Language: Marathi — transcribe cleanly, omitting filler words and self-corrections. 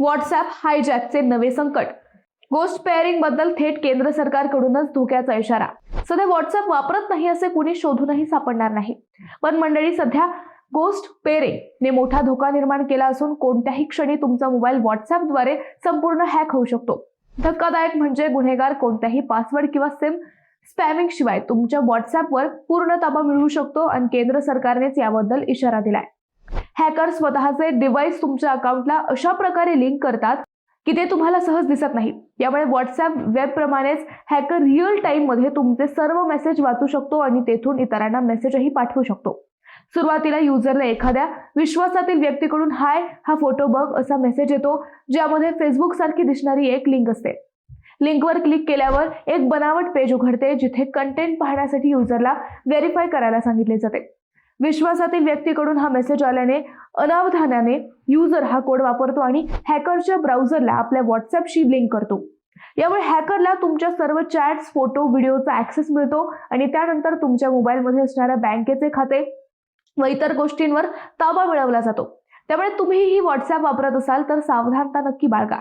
व्हॉट्सअॅप हायजॅकचे नवे संकट. गोस्ट पेअरिंग बद्दल थेट केंद्र सरकारकडूनच धोक्याचा इशारा. सध्या व्हॉट्सअॅप वापरत नाही असे कुणी शोधूनही सापडणार नाही. पण मंडळी, सध्या गोस्ट पेअरिंगने मोठा धोका निर्माण केला असून कोणत्याही क्षणी तुमचा मोबाईल व्हॉट्सअॅपद्वारे संपूर्ण हॅक होऊ शकतो. धक्कादायक म्हणजे गुन्हेगार कोणत्याही पासवर्ड किंवा सिम स्पॅमिंग शिवाय तुमच्या व्हॉट्सअॅपवर पूर्ण ताबा मिळवू शकतो आणि केंद्र सरकारनेच याबद्दल इशारा दिलाय. हॅकर स्वतःचे डिव्हाइस तुमच्या अकाउंटला अशा प्रकारे लिंक करतात की ते तुम्हाला सहज दिसत नाही. यामुळे व्हॉट्सअॅप वेब प्रमाणेच हॅकर रिअल टाइम मध्ये तुमचे सर्व मेसेज वाचू शकतो आणि तेथून इतरांना मेसेजही पाठवू शकतो. सुरुवातीला युजरला एखाद्या विश्वासातील व्यक्तीकडून हाय हा फोटो बघ असा मेसेज येतो, ज्यामध्ये फेसबुक सारखी दिसणारी एक लिंक असते. लिंकवर क्लिक केल्यावर एक बनावट पेज उघडते, जिथे कंटेंट पाहण्यासाठी युजरला व्हेरीफाय करायला सांगितले जाते. विश्वासातील व्यक्तीकडून हा मेसेज आल्याने अनावधानाने युजर हा कोड वापरतो आणि हॅकरच्या ब्राउझरला आपल्या व्हॉट्सअॅपशी लिंक करतो. यामुळे हॅकरला तुमच्या सर्व चॅट्स, फोटो, व्हिडिओचा ऍक्सेस मिळतो आणि त्यानंतर तुमच्या मोबाईलमध्ये असणाऱ्या बँकेचे खाते व इतर गोष्टींवर ताबा मिळवला जातो. त्यामुळे तुम्हीही व्हॉट्सअॅप वापरत असाल तर सावधानता नक्की बाळगा.